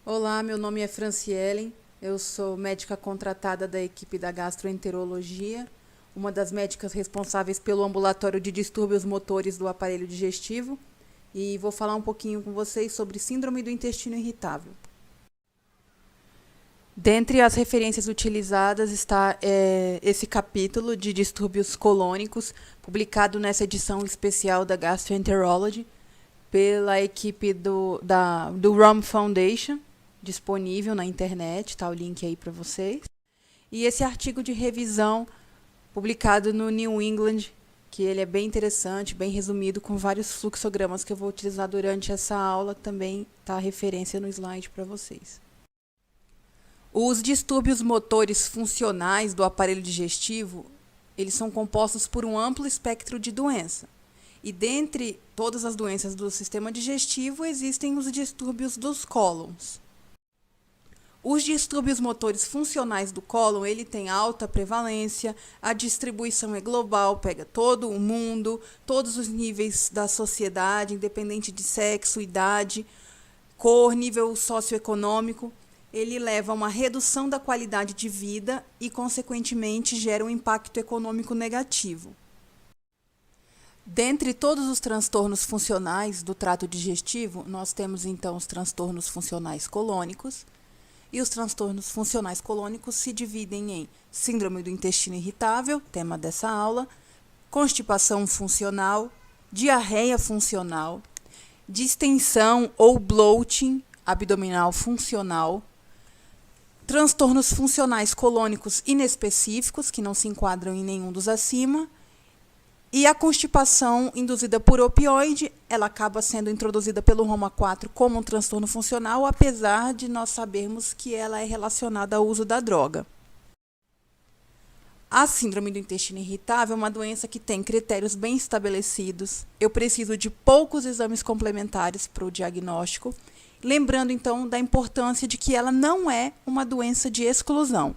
Olá, meu nome é Franciele, eu sou médica contratada da equipe da gastroenterologia, uma das médicas responsáveis pelo ambulatório de distúrbios motores do aparelho digestivo, e vou falar um pouquinho com vocês sobre síndrome do intestino irritável. Dentre as referências utilizadas está esse capítulo de distúrbios colônicos, publicado nessa edição especial da Gastroenterology, pela equipe do ROM Foundation, disponível na internet, está o link aí para vocês. E esse artigo de revisão publicado no New England, que ele é bem interessante, bem resumido, com vários fluxogramas que eu vou utilizar durante essa aula, também está a referência no slide para vocês. Os distúrbios motores funcionais do aparelho digestivo, eles são compostos por um amplo espectro de doença. E dentre todas as doenças do sistema digestivo, existem os distúrbios dos cólons. Os distúrbios motores funcionais do cólon, ele tem alta prevalência, a distribuição é global, pega todo o mundo, todos os níveis da sociedade, independente de sexo, idade, cor, nível socioeconômico. Ele leva a uma redução da qualidade de vida e, consequentemente, gera um impacto econômico negativo. Dentre todos os transtornos funcionais do trato digestivo, nós temos então os transtornos funcionais colônicos, e os transtornos funcionais colônicos se dividem em síndrome do intestino irritável, tema dessa aula, constipação funcional, diarreia funcional, distensão ou bloating abdominal funcional, transtornos funcionais colônicos inespecíficos, que não se enquadram em nenhum dos acima, e a constipação induzida por opioide, ela acaba sendo introduzida pelo Roma 4 como um transtorno funcional, apesar de nós sabermos que ela é relacionada ao uso da droga. A síndrome do intestino irritável é uma doença que tem critérios bem estabelecidos. Eu preciso de poucos exames complementares para o diagnóstico, lembrando então da importância de que ela não é uma doença de exclusão.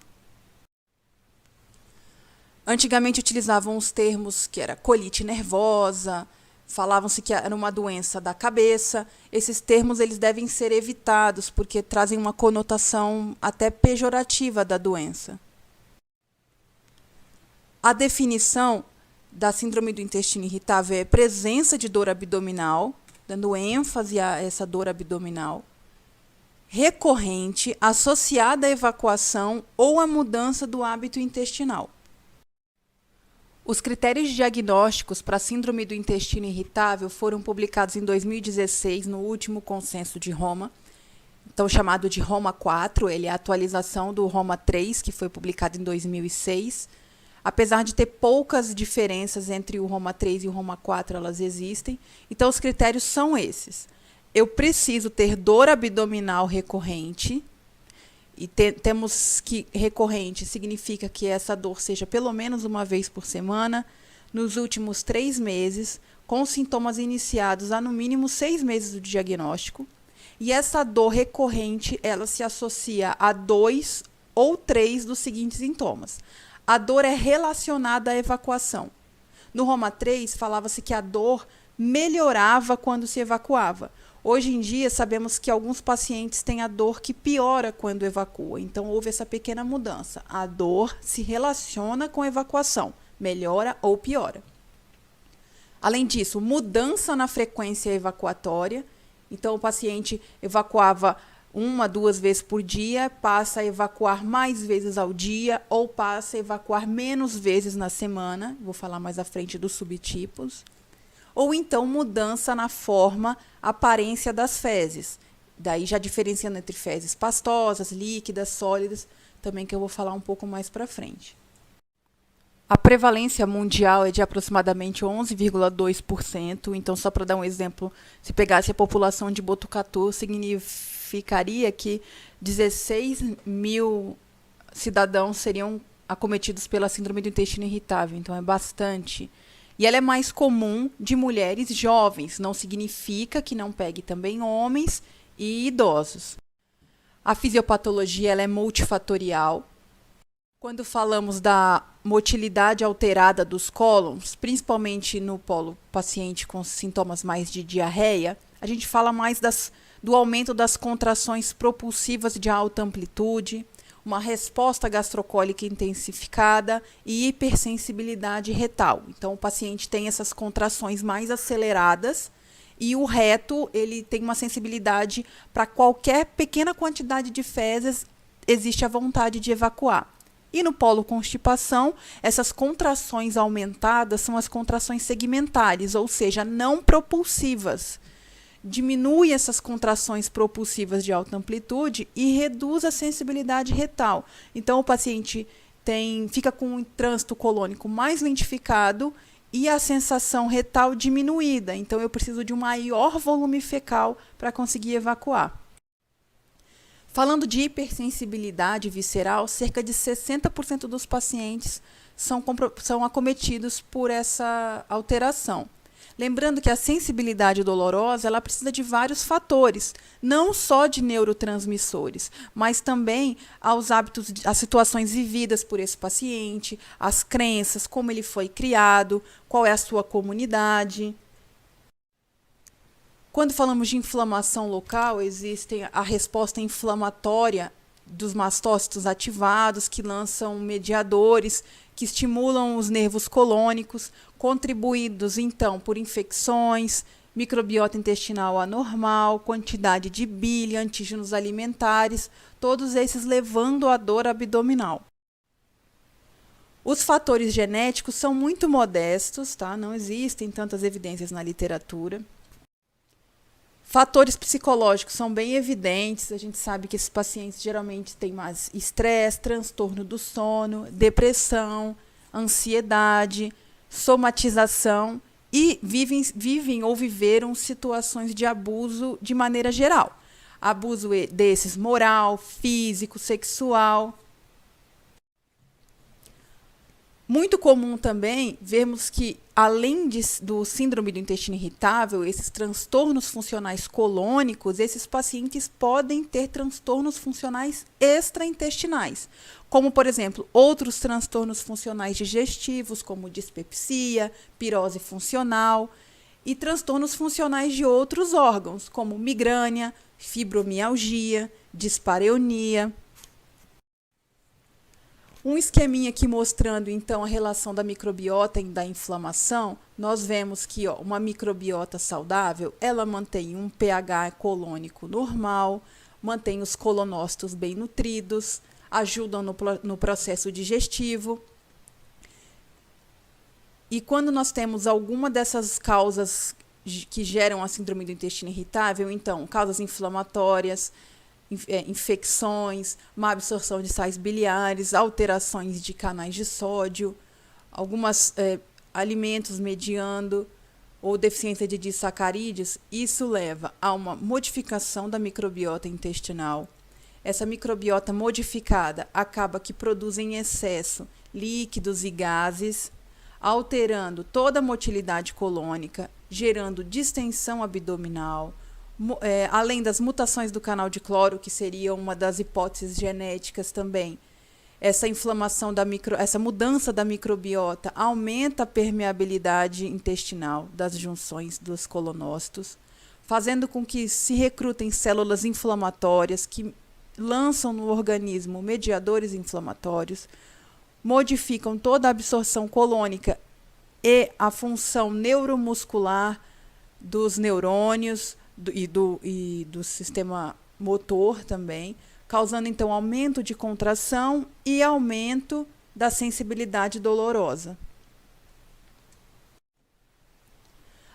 Antigamente utilizavam os termos que era colite nervosa, falavam-se que era uma doença da cabeça. Esses termos eles devem ser evitados porque trazem uma conotação até pejorativa da doença. A definição da síndrome do intestino irritável é presença de dor abdominal, dando ênfase a essa dor abdominal, recorrente, associada à evacuação ou à mudança do hábito intestinal. Os critérios diagnósticos para a síndrome do intestino irritável foram publicados em 2016 no último consenso de Roma, então chamado de Roma 4, ele é a atualização do Roma 3, que foi publicado em 2006. Apesar de ter poucas diferenças entre o Roma 3 e o Roma 4, elas existem. Então, os critérios são esses. Eu preciso ter dor abdominal recorrente, e temos que recorrente significa que essa dor seja pelo menos uma vez por semana, nos últimos 3 meses, com sintomas iniciados há no mínimo 6 meses do diagnóstico. E essa dor recorrente, ela se associa a 2 ou 3 dos seguintes sintomas. A dor é relacionada à evacuação. No Roma 3, falava-se que a dor melhorava quando se evacuava. Hoje em dia, sabemos que alguns pacientes têm a dor que piora quando evacua. Então, houve essa pequena mudança. A dor se relaciona com a evacuação, melhora ou piora. Além disso, mudança na frequência evacuatória. Então, o paciente evacuava 1, 2 vezes por dia, passa a evacuar mais vezes ao dia ou passa a evacuar menos vezes na semana. Vou falar mais à frente dos subtipos. Ou então mudança na forma, aparência das fezes. Daí já diferenciando entre fezes pastosas, líquidas, sólidas, também que eu vou falar um pouco mais para frente. A prevalência mundial é de aproximadamente 11,2%, então só para dar um exemplo, se pegasse a população de Botucatu, significaria que 16 mil cidadãos seriam acometidos pela síndrome do intestino irritável, então é bastante. E ela é mais comum de mulheres jovens, não significa que não pegue também homens e idosos. A fisiopatologia ela é multifatorial. Quando falamos da motilidade alterada dos cólons, principalmente no polo paciente com sintomas mais de diarreia, a gente fala mais do aumento das contrações propulsivas de alta amplitude, uma resposta gastrocólica intensificada e hipersensibilidade retal. Então, o paciente tem essas contrações mais aceleradas e o reto ele tem uma sensibilidade para qualquer pequena quantidade de fezes, existe a vontade de evacuar. E no polo constipação, essas contrações aumentadas são as contrações segmentares, ou seja, não propulsivas. Diminui essas contrações propulsivas de alta amplitude e reduz a sensibilidade retal. Então, o paciente fica com um trânsito colônico mais lentificado e a sensação retal diminuída. Então, eu preciso de um maior volume fecal para conseguir evacuar. Falando de hipersensibilidade visceral, cerca de 60% dos pacientes são acometidos por essa alteração. Lembrando que a sensibilidade dolorosa ela precisa de vários fatores, não só de neurotransmissores, mas também aos hábitos, às situações vividas por esse paciente, as crenças, como ele foi criado, qual é a sua comunidade. Quando falamos de inflamação local, existe a resposta inflamatória dos mastócitos ativados, que lançam mediadores, que estimulam os nervos colônicos, contribuídos, então, por infecções, microbiota intestinal anormal, quantidade de bile, antígenos alimentares, todos esses levando à dor abdominal. Os fatores genéticos são muito modestos, tá? Não existem tantas evidências na literatura. Fatores psicológicos são bem evidentes, a gente sabe que esses pacientes geralmente têm mais estresse, transtorno do sono, depressão, ansiedade, somatização e vivem ou viveram situações de abuso de maneira geral. Abuso desses moral, físico, sexual. Muito comum também vermos que, além do síndrome do intestino irritável, esses transtornos funcionais colônicos, esses pacientes podem ter transtornos funcionais extraintestinais, como, por exemplo, outros transtornos funcionais digestivos, como dispepsia, pirose funcional, e transtornos funcionais de outros órgãos, como migrânia, fibromialgia, dispareunia. Um esqueminha aqui mostrando, então, a relação da microbiota e da inflamação. Nós vemos que uma microbiota saudável, ela mantém um pH colônico normal, mantém os colonócitos bem nutridos, ajudam no processo digestivo. E quando nós temos alguma dessas causas que geram a síndrome do intestino irritável, então, causas inflamatórias, infecções, má absorção de sais biliares, alterações de canais de sódio, alguns alimentos mediando ou deficiência de disacarídeos, isso leva a uma modificação da microbiota intestinal. Essa microbiota modificada acaba que produz em excesso líquidos e gases, alterando toda a motilidade colônica, gerando distensão abdominal, além das mutações do canal de cloro, que seria uma das hipóteses genéticas também. Essa inflamação essa mudança da microbiota aumenta a permeabilidade intestinal das junções dos colonócitos, fazendo com que se recrutem células inflamatórias que lançam no organismo mediadores inflamatórios, modificam toda a absorção colônica e a função neuromuscular dos neurônios e do sistema motor também, causando então aumento de contração e aumento da sensibilidade dolorosa.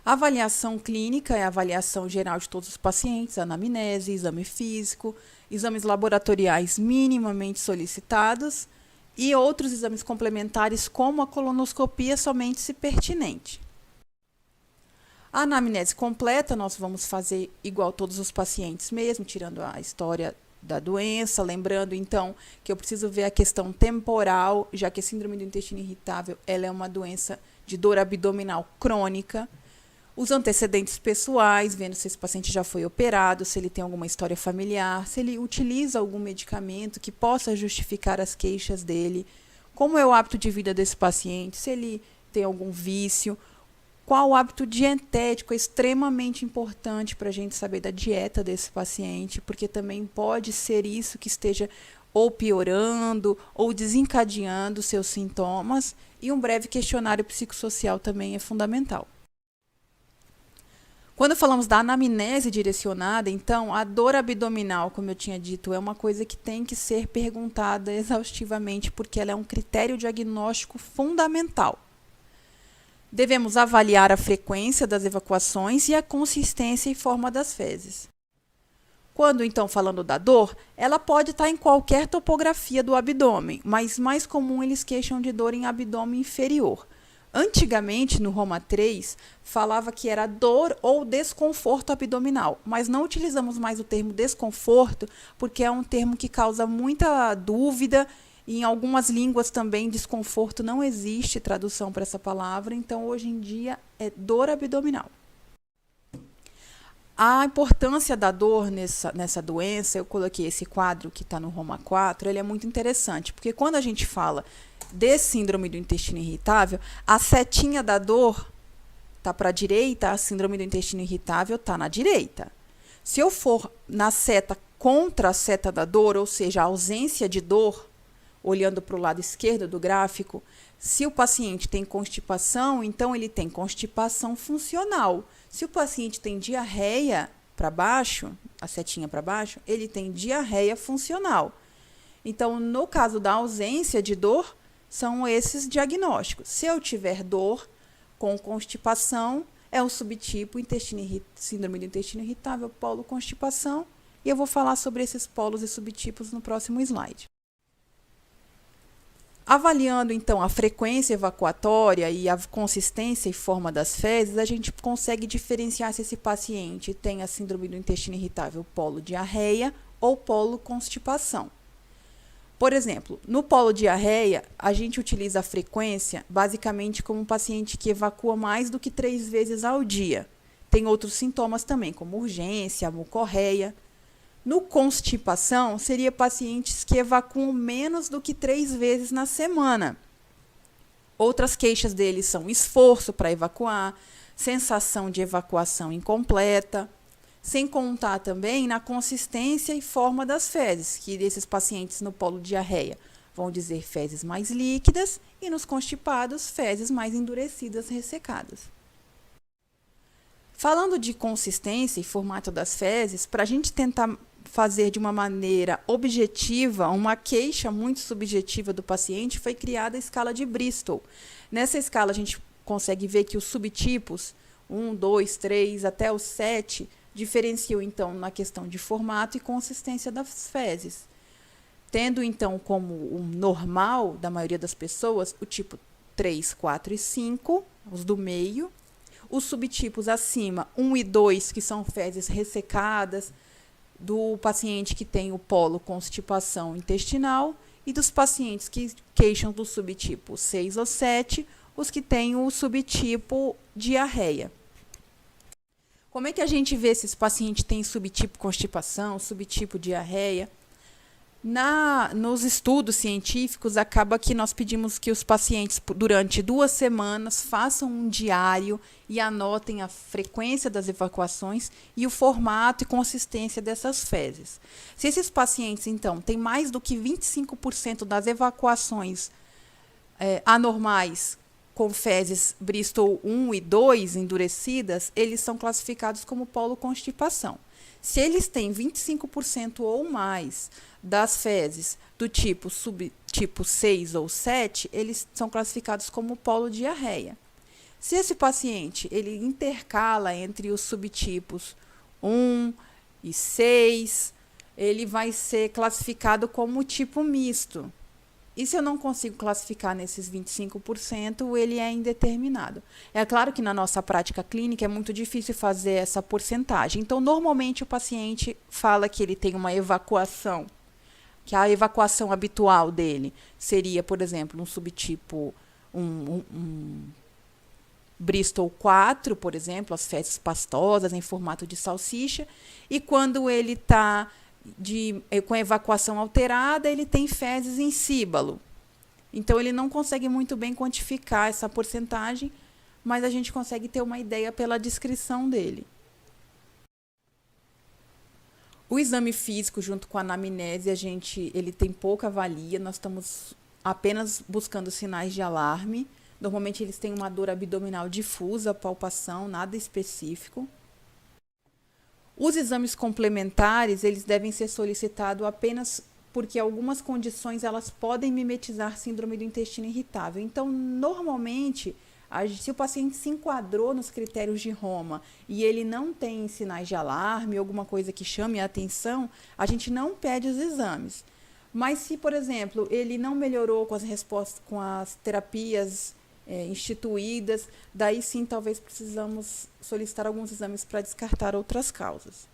A avaliação clínica é a avaliação geral de todos os pacientes, anamnese, exame físico, exames laboratoriais minimamente solicitados e outros exames complementares como a colonoscopia somente se pertinente. A anamnese completa nós vamos fazer igual todos os pacientes mesmo, tirando a história da doença, lembrando então que eu preciso ver a questão temporal, já que a síndrome do intestino irritável ela é uma doença de dor abdominal crônica. Os antecedentes pessoais, vendo se esse paciente já foi operado, se ele tem alguma história familiar, se ele utiliza algum medicamento que possa justificar as queixas dele, como é o hábito de vida desse paciente, se ele tem algum vício, qual o hábito dietético é extremamente importante para a gente saber da dieta desse paciente, porque também pode ser isso que esteja ou piorando ou desencadeando seus sintomas, e um breve questionário psicossocial também é fundamental. Quando falamos da anamnese direcionada, então, a dor abdominal, como eu tinha dito, é uma coisa que tem que ser perguntada exaustivamente, porque ela é um critério diagnóstico fundamental. Devemos avaliar a frequência das evacuações e a consistência e forma das fezes. Quando, então, falando da dor, ela pode estar em qualquer topografia do abdômen, mas mais comum eles queixam de dor em abdômen inferior. Antigamente, no Roma 3, falava que era dor ou desconforto abdominal, mas não utilizamos mais o termo desconforto, porque é um termo que causa muita dúvida, e em algumas línguas também desconforto não existe tradução para essa palavra, então hoje em dia é dor abdominal. A importância da dor nessa doença, eu coloquei esse quadro que está no Roma 4, ele é muito interessante, porque quando a gente fala de síndrome do intestino irritável, a setinha da dor está para a direita, a síndrome do intestino irritável está na direita. Se eu for na seta contra a seta da dor, ou seja, a ausência de dor, olhando para o lado esquerdo do gráfico, se o paciente tem constipação, então ele tem constipação funcional. Se o paciente tem diarreia para baixo, a setinha para baixo, ele tem diarreia funcional. Então, no caso da ausência de dor, são esses diagnósticos. Se eu tiver dor com constipação, é o subtipo síndrome do intestino irritável, polo constipação, e eu vou falar sobre esses polos e subtipos no próximo slide. Avaliando, então, a frequência evacuatória e a consistência e forma das fezes, a gente consegue diferenciar se esse paciente tem a síndrome do intestino irritável polo diarreia ou polo constipação. Por exemplo, no polo diarreia, a gente utiliza a frequência basicamente como um paciente que evacua mais do que 3 vezes ao dia. Tem outros sintomas também, como urgência, mucorreia. No constipação, seria pacientes que evacuam menos do que 3 vezes na semana. Outras queixas deles são esforço para evacuar, sensação de evacuação incompleta, sem contar também na consistência e forma das fezes, que desses pacientes no polo diarreia vão dizer fezes mais líquidas e nos constipados, fezes mais endurecidas, ressecadas. Falando de consistência e formato das fezes, para a gente tentar fazer de uma maneira objetiva, uma queixa muito subjetiva do paciente, foi criada a escala de Bristol. Nessa escala, a gente consegue ver que os subtipos, 1, 2, 3, até os 7, diferenciam, então, na questão de formato e consistência das fezes. Tendo, então, como o normal da maioria das pessoas, o tipo 3, 4 e 5, os do meio. Os subtipos acima, 1 e 2, que são fezes ressecadas, do paciente que tem o polo constipação intestinal, e dos pacientes que queixam do subtipo 6 ou 7, os que têm o subtipo diarreia. Como é que a gente vê se esse paciente tem subtipo constipação, subtipo diarreia? Nos estudos científicos, acaba que nós pedimos que os pacientes, durante 2 semanas, façam um diário e anotem a frequência das evacuações e o formato e consistência dessas fezes. Se esses pacientes, então, têm mais do que 25% das evacuações anormais com fezes Bristol 1 e 2 endurecidas, eles são classificados como polo constipação. Se eles têm 25% ou mais das fezes do subtipo 6 ou 7, eles são classificados como polo diarreia. Se esse paciente ele intercala entre os subtipos 1 e 6, ele vai ser classificado como tipo misto. E se eu não consigo classificar nesses 25%, ele é indeterminado. É claro que na nossa prática clínica é muito difícil fazer essa porcentagem. Então, normalmente, o paciente fala que ele tem uma evacuação, que a evacuação habitual dele seria, por exemplo, um subtipo, um Bristol 4, por exemplo, as fezes pastosas em formato de salsicha, e quando ele está com evacuação alterada, ele tem fezes em síbalo. Então, ele não consegue muito bem quantificar essa porcentagem, mas a gente consegue ter uma ideia pela descrição dele. O exame físico, junto com a anamnese, ele tem pouca valia, nós estamos apenas buscando sinais de alarme. Normalmente eles têm uma dor abdominal difusa, palpação, nada específico. Os exames complementares, eles devem ser solicitados apenas porque algumas condições elas podem mimetizar síndrome do intestino irritável. Então, normalmente, se o paciente se enquadrou nos critérios de Roma e ele não tem sinais de alarme, alguma coisa que chame a atenção, a gente não pede os exames. Mas se, por exemplo, ele não melhorou com as respostas, com as terapias instituídas, daí sim talvez precisamos solicitar alguns exames para descartar outras causas.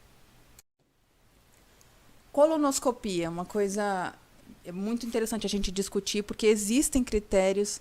Colonoscopia, uma coisa muito interessante a gente discutir, porque existem critérios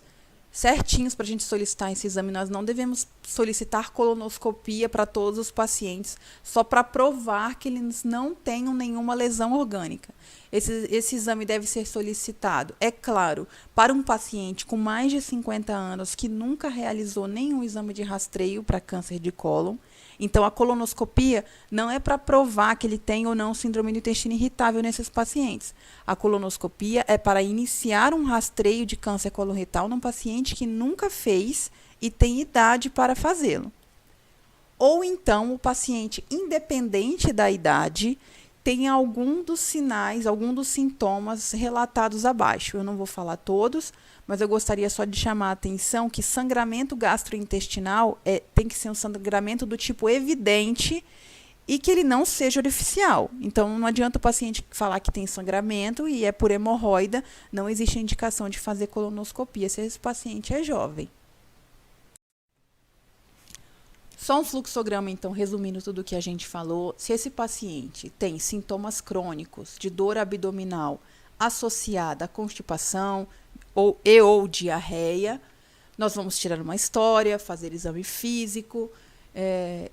certinhos para a gente solicitar esse exame. Nós não devemos solicitar colonoscopia para todos os pacientes, só para provar que eles não tenham nenhuma lesão orgânica. Esse exame deve ser solicitado, é claro, para um paciente com mais de 50 anos que nunca realizou nenhum exame de rastreio para câncer de cólon. Então, a colonoscopia não é para provar que ele tem ou não síndrome do intestino irritável nesses pacientes. A colonoscopia é para iniciar um rastreio de câncer coloretal num paciente que nunca fez e tem idade para fazê-lo. Ou então, o paciente, independente da idade, tem algum dos sinais, algum dos sintomas relatados abaixo. Eu não vou falar todos, mas eu gostaria só de chamar a atenção que sangramento gastrointestinal tem que ser um sangramento do tipo evidente e que ele não seja orificial. Então, não adianta o paciente falar que tem sangramento e é por hemorroida, não existe indicação de fazer colonoscopia se esse paciente é jovem. Só um fluxograma, então, resumindo tudo o que a gente falou. Se esse paciente tem sintomas crônicos de dor abdominal associada à constipação ou diarreia, nós vamos tirar uma história, fazer exame físico.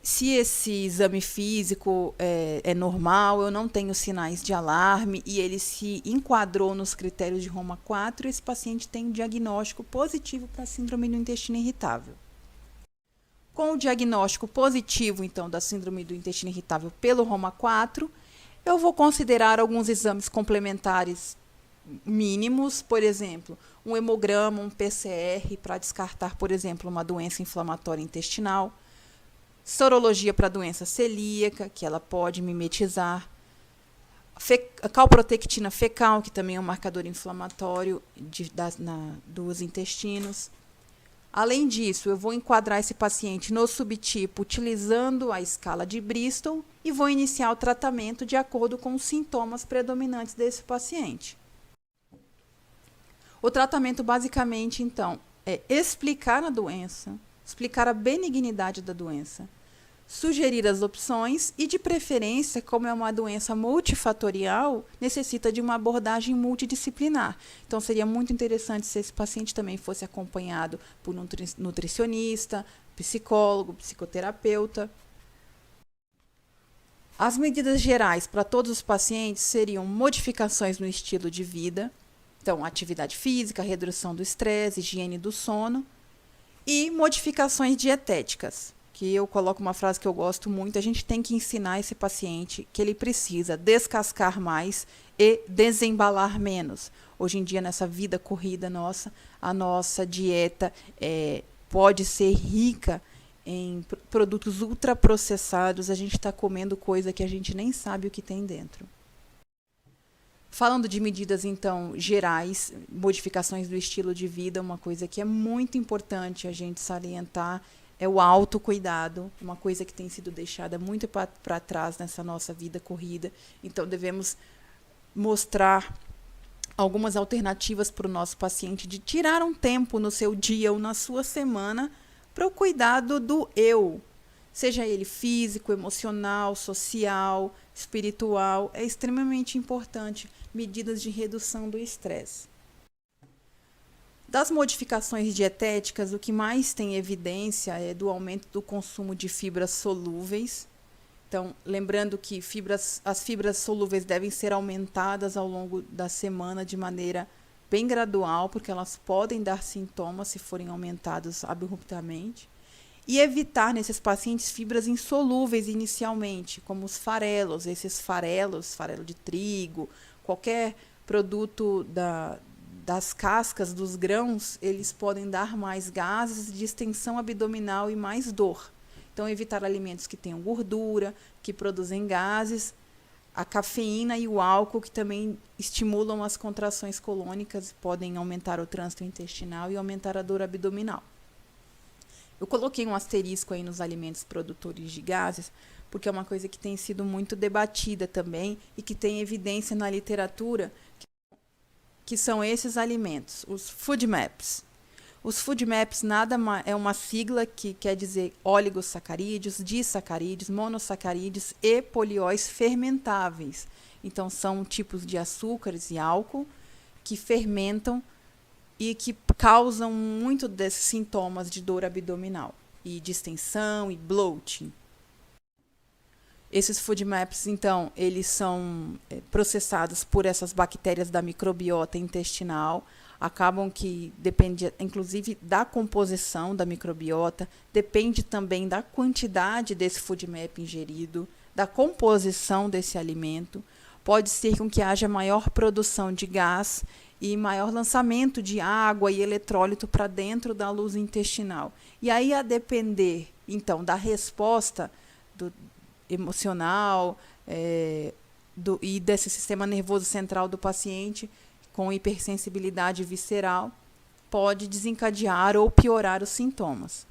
Se esse exame físico é normal, eu não tenho sinais de alarme e ele se enquadrou nos critérios de Roma 4, esse paciente tem um diagnóstico positivo para síndrome do intestino irritável. Com o diagnóstico positivo, então, da síndrome do intestino irritável pelo Roma 4, eu vou considerar alguns exames complementares mínimos, por exemplo, um hemograma, um PCR, para descartar, por exemplo, uma doença inflamatória intestinal, sorologia para doença celíaca, que ela pode mimetizar, calprotectina fecal, que também é um marcador inflamatório dos intestinos. Além disso, eu vou enquadrar esse paciente no subtipo utilizando a escala de Bristol e vou iniciar o tratamento de acordo com os sintomas predominantes desse paciente. O tratamento, basicamente, então, é explicar a doença, explicar a benignidade da doença, sugerir as opções e, de preferência, como é uma doença multifatorial, necessita de uma abordagem multidisciplinar. Então, seria muito interessante se esse paciente também fosse acompanhado por um nutricionista, psicólogo, psicoterapeuta. As medidas gerais para todos os pacientes seriam modificações no estilo de vida, então, atividade física, redução do estresse, higiene do sono, e modificações dietéticas, que eu coloco uma frase que eu gosto muito: a gente tem que ensinar esse paciente que ele precisa descascar mais e desembalar menos. Hoje em dia, nessa vida corrida nossa, a nossa dieta pode ser rica em produtos ultraprocessados, a gente está comendo coisa que a gente nem sabe o que tem dentro. Falando de medidas, então, gerais, modificações do estilo de vida, uma coisa que é muito importante a gente salientar é o autocuidado, uma coisa que tem sido deixada muito para trás nessa nossa vida corrida. Então, devemos mostrar algumas alternativas para o nosso paciente de tirar um tempo no seu dia ou na sua semana para o cuidado do eu, seja ele físico, emocional, social, espiritual. É extremamente importante medidas de redução do estresse. Das modificações dietéticas, o que mais tem evidência é do aumento do consumo de fibras solúveis. Então, lembrando que as fibras solúveis devem ser aumentadas ao longo da semana de maneira bem gradual, porque elas podem dar sintomas se forem aumentadas abruptamente. E evitar nesses pacientes fibras insolúveis inicialmente, como os farelos, farelo de trigo, qualquer produto das cascas dos grãos, eles podem dar mais gases, distensão abdominal e mais dor. Então, evitar alimentos que tenham gordura, que produzem gases, a cafeína e o álcool, que também estimulam as contrações colônicas, podem aumentar o trânsito intestinal e aumentar a dor abdominal. Eu coloquei um asterisco aí nos alimentos produtores de gases, porque é uma coisa que tem sido muito debatida também e que tem evidência na literatura, que são esses alimentos, os FODMAPs. Os FODMAPs é uma sigla que quer dizer oligosacarídeos, disacarídeos, monossacarídeos e polióis fermentáveis. Então, são tipos de açúcares e álcool que fermentam e que causam muito desses sintomas de dor abdominal e distensão e bloating. Esses FODMAPs, então, eles são processados por essas bactérias da microbiota intestinal, acabam que depende, inclusive, da composição da microbiota, depende também da quantidade desse FODMAP ingerido, da composição desse alimento, pode ser com que haja maior produção de gás e maior lançamento de água e eletrólito para dentro da luz intestinal. E aí, a depender, então, da resposta emocional e desse sistema nervoso central do paciente, com hipersensibilidade visceral, pode desencadear ou piorar os sintomas.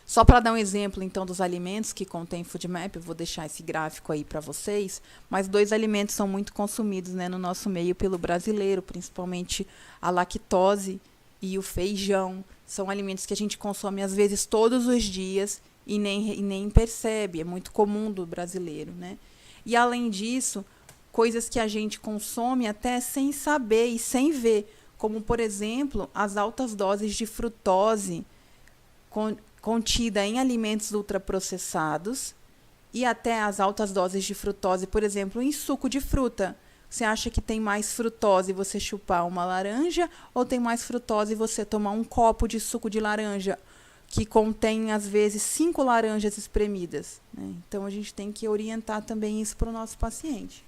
Só para dar um exemplo, então, dos alimentos que contêm FODMAP, eu vou deixar esse gráfico aí para vocês, mas 2 alimentos são muito consumidos, né, no nosso meio pelo brasileiro, principalmente a lactose e o feijão. São alimentos que a gente consome, às vezes, todos os dias e nem percebe, é muito comum do brasileiro, né? E, além disso, coisas que a gente consome até sem saber e sem ver, como, por exemplo, as altas doses de frutose contida em alimentos ultraprocessados e até as altas doses de frutose, por exemplo, em suco de fruta. Você acha que tem mais frutose você chupar uma laranja ou tem mais frutose você tomar um copo de suco de laranja que contém, às vezes, 5 laranjas espremidas, né? Então, a gente tem que orientar também isso para o nosso paciente.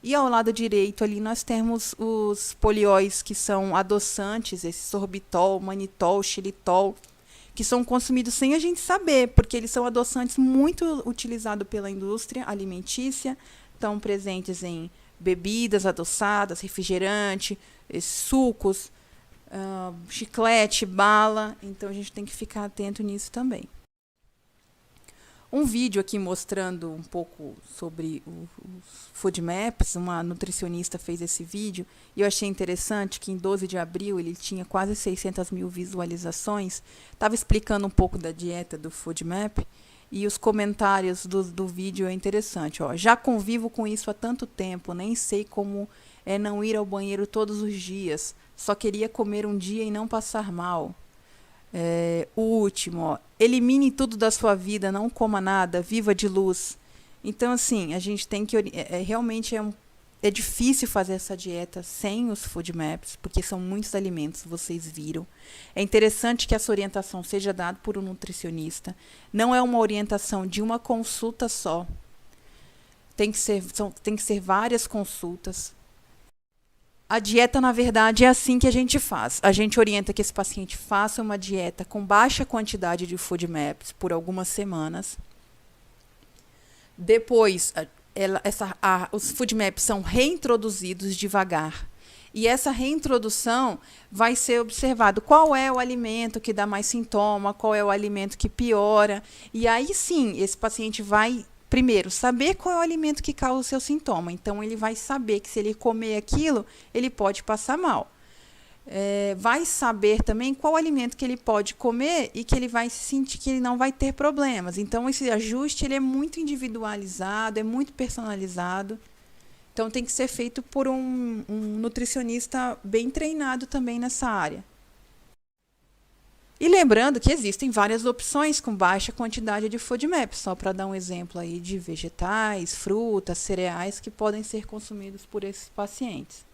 E ao lado direito ali nós temos os polióis, que são adoçantes, esse sorbitol, manitol, xilitol, que são consumidos sem a gente saber, porque eles são adoçantes muito utilizados pela indústria alimentícia, estão presentes em bebidas adoçadas, refrigerante, sucos, chiclete, bala, então a gente tem que ficar atento nisso também. Um vídeo aqui mostrando um pouco sobre os FODMAPs, uma nutricionista fez esse vídeo, e eu achei interessante que em 12 de abril ele tinha quase 600 mil visualizações, estava explicando um pouco da dieta do FODMAP, e os comentários do vídeo é interessante. Ó, já convivo com isso há tanto tempo, nem sei como é não ir ao banheiro todos os dias, só queria comer um dia e não passar mal. O último, ó, elimine tudo da sua vida, não coma nada, viva de luz. Então, assim, a gente tem que... realmente é difícil fazer essa dieta sem os FODMAPs, porque são muitos alimentos, vocês viram. É interessante que essa orientação seja dada por um nutricionista. Não é uma orientação de uma consulta só. Tem que ser várias consultas. A dieta, na verdade, é assim que a gente faz. A gente orienta que esse paciente faça uma dieta com baixa quantidade de FODMAPs por algumas semanas. Depois, os FODMAPs são reintroduzidos devagar. E essa reintrodução vai ser observado qual é o alimento que dá mais sintoma, qual é o alimento que piora. E aí sim, esse paciente vai... Primeiro, saber qual é o alimento que causa o seu sintoma. Então, ele vai saber que se ele comer aquilo, ele pode passar mal. Vai saber também qual alimento que ele pode comer e que ele vai sentir que ele não vai ter problemas. Então, esse ajuste ele é muito individualizado, é muito personalizado. Então, tem que ser feito por um nutricionista bem treinado também nessa área. E lembrando que existem várias opções com baixa quantidade de FODMAP, só para dar um exemplo aí de vegetais, frutas, cereais que podem ser consumidos por esses pacientes.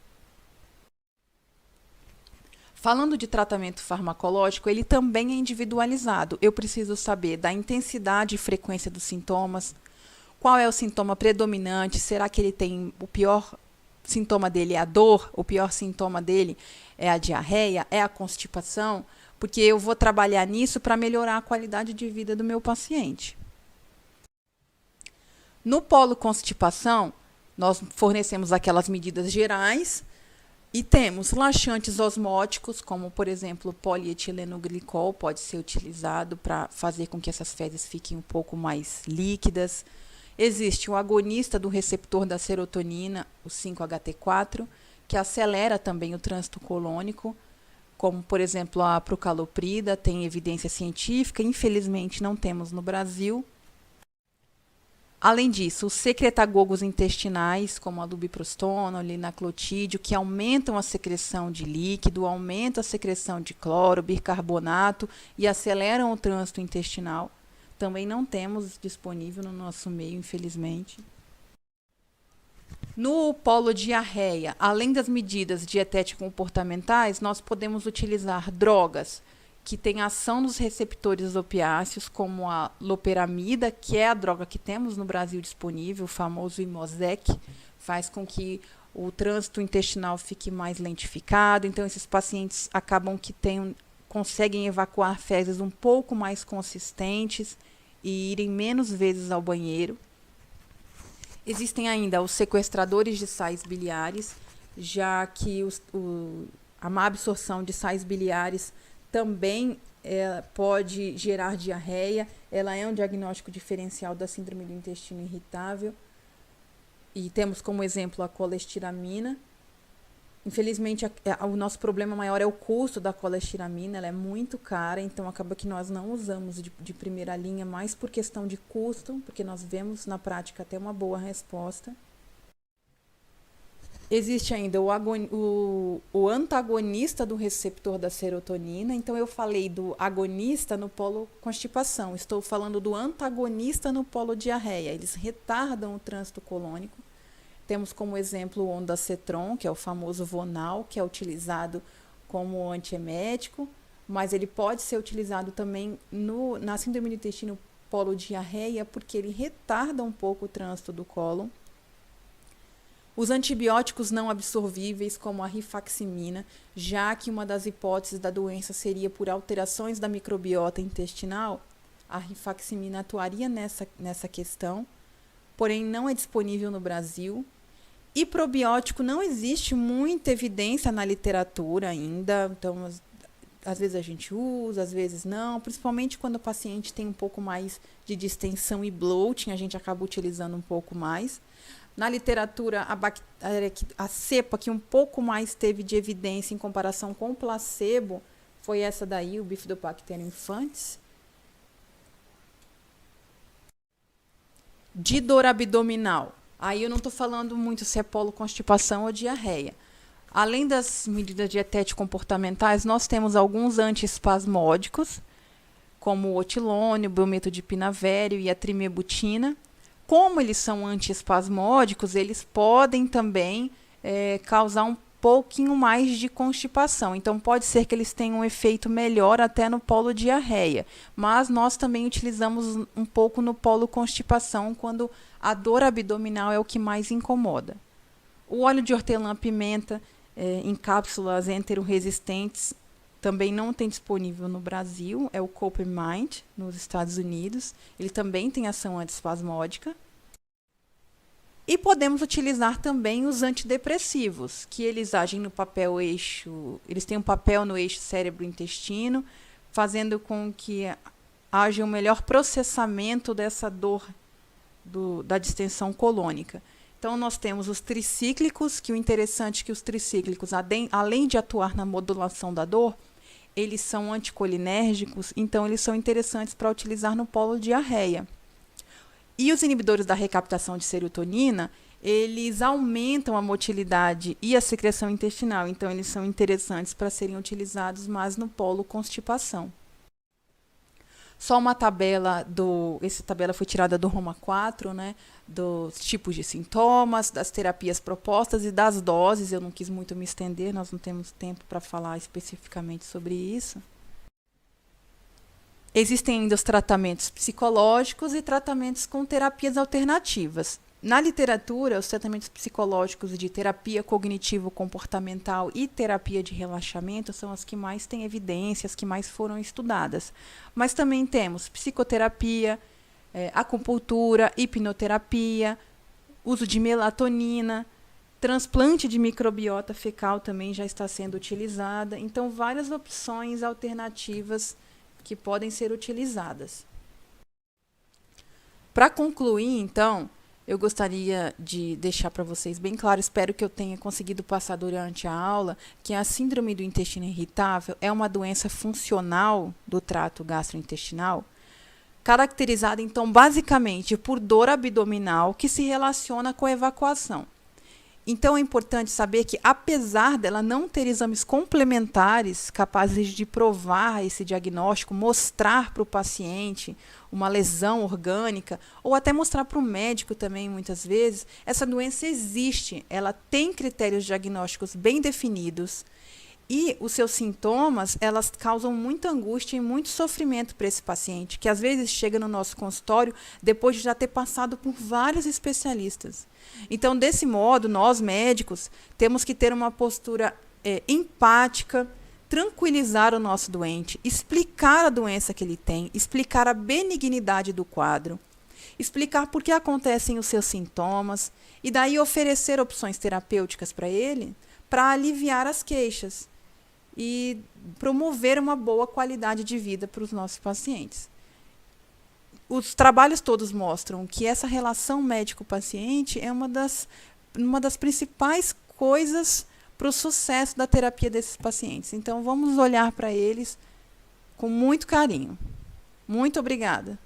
Falando de tratamento farmacológico, ele também é individualizado. Eu preciso saber da intensidade e frequência dos sintomas, qual é o sintoma predominante, será que ele tem o pior sintoma dele é a dor, o pior sintoma dele é a diarreia, é a constipação, porque eu vou trabalhar nisso para melhorar a qualidade de vida do meu paciente. No polo constipação, nós fornecemos aquelas medidas gerais e temos laxantes osmóticos, como, por exemplo, o polietilenoglicol, pode ser utilizado para fazer com que essas fezes fiquem um pouco mais líquidas. Existe o agonista do receptor da serotonina, o 5-HT4, que acelera também o trânsito colônico, como, por exemplo, a prucaloprida, tem evidência científica, infelizmente não temos no Brasil. Além disso, os secretagogos intestinais, como a lubiprostona, o linaclotídeo, que aumentam a secreção de líquido, aumentam a secreção de cloro, bicarbonato e aceleram o trânsito intestinal. Também não temos disponível no nosso meio, infelizmente. No polo diarreia, além das medidas dietético-comportamentais, nós podemos utilizar drogas que têm ação nos receptores opiáceos, como a loperamida, que é a droga que temos no Brasil disponível, o famoso Imosec, faz com que o trânsito intestinal fique mais lentificado. Então, esses pacientes acabam que conseguem evacuar fezes um pouco mais consistentes e irem menos vezes ao banheiro. Existem ainda os sequestradores de sais biliares, já que a má absorção de sais biliares também pode gerar diarreia. Ela é um diagnóstico diferencial da síndrome do intestino irritável. E temos como exemplo a colestiramina. Infelizmente, o nosso problema maior é o custo da colestiramina, ela é muito cara, então acaba que nós não usamos de primeira linha, mais por questão de custo, porque nós vemos na prática até uma boa resposta. Existe ainda o antagonista do receptor da serotonina. Então, eu falei do agonista no polo constipação. Estou falando do antagonista no polo diarreia. Eles retardam o trânsito colônico. Temos como exemplo o ondansetron, que é o famoso Vonal, que é utilizado como antiemético, mas ele pode ser utilizado também na síndrome do intestino polo diarreia, porque ele retarda um pouco o trânsito do cólon. Os antibióticos não absorvíveis, como a rifaximina, já que uma das hipóteses da doença seria por alterações da microbiota intestinal, a rifaximina atuaria nessa questão, porém não é disponível no Brasil. E probiótico não existe muita evidência na literatura ainda, então às vezes a gente usa, às vezes não, principalmente quando o paciente tem um pouco mais de distensão e bloating, a gente acaba utilizando um pouco mais. Na literatura, a cepa que um pouco mais teve de evidência em comparação com o placebo foi essa daí, o Bifidobacterium infantis. De dor abdominal, aí eu não estou falando muito se é polo-constipação ou diarreia. Além das medidas dietético-comportamentais, nós temos alguns antiespasmódicos, como o otilônio, o brometo de pinavério e a trimebutina. Como eles são antiespasmódicos, eles podem também causar um pouquinho mais de constipação. Então, pode ser que eles tenham um efeito melhor até no polo diarreia. Mas nós também utilizamos um pouco no polo constipação, quando a dor abdominal é o que mais incomoda. O óleo de hortelã-pimenta em cápsulas enteroresistentes também não tem disponível no Brasil, é o Coppermint, nos Estados Unidos. Ele também tem ação antiespasmódica. E podemos utilizar também os antidepressivos, que eles agem no papel eixo, eles têm um papel no eixo cérebro-intestino, fazendo com que haja um melhor processamento dessa dor da distensão colônica. Então, nós temos os tricíclicos, que o interessante é que os tricíclicos, além de atuar na modulação da dor, eles são anticolinérgicos, então eles são interessantes para utilizar no polo diarreia. E os inibidores da recaptação de serotonina, eles aumentam a motilidade e a secreção intestinal, então eles são interessantes para serem utilizados mais no polo constipação. Só uma tabela essa tabela foi tirada do Roma 4, né? dos tipos de sintomas, das terapias propostas e das doses. Eu não quis muito me estender, nós não temos tempo para falar especificamente sobre isso. Existem ainda os tratamentos psicológicos e tratamentos com terapias alternativas. Na literatura, os tratamentos psicológicos de terapia cognitivo-comportamental e terapia de relaxamento são as que mais têm evidências, que mais foram estudadas. Mas também temos psicoterapia, acupuntura, hipnoterapia, uso de melatonina, transplante de microbiota fecal também já está sendo utilizada. Então, várias opções alternativas que podem ser utilizadas. Para concluir, então, eu gostaria de deixar para vocês bem claro, espero que eu tenha conseguido passar durante a aula, que a síndrome do intestino irritável é uma doença funcional do trato gastrointestinal, caracterizada, então, basicamente por dor abdominal que se relaciona com a evacuação. Então, é importante saber que, apesar dela não ter exames complementares capazes de provar esse diagnóstico, mostrar para o paciente uma lesão orgânica, ou até mostrar para o médico também, muitas vezes, essa doença existe, ela tem critérios diagnósticos bem definidos, e os seus sintomas, elas causam muita angústia e muito sofrimento para esse paciente, que às vezes chega no nosso consultório depois de já ter passado por vários especialistas. Então, desse modo, nós médicos temos que ter uma postura empática, tranquilizar o nosso doente, explicar a doença que ele tem, explicar a benignidade do quadro, explicar por que acontecem os seus sintomas e daí oferecer opções terapêuticas para ele, para aliviar as queixas e promover uma boa qualidade de vida para os nossos pacientes. Os trabalhos todos mostram que essa relação médico-paciente é uma das principais coisas para o sucesso da terapia desses pacientes. Então, vamos olhar para eles com muito carinho. Muito obrigada.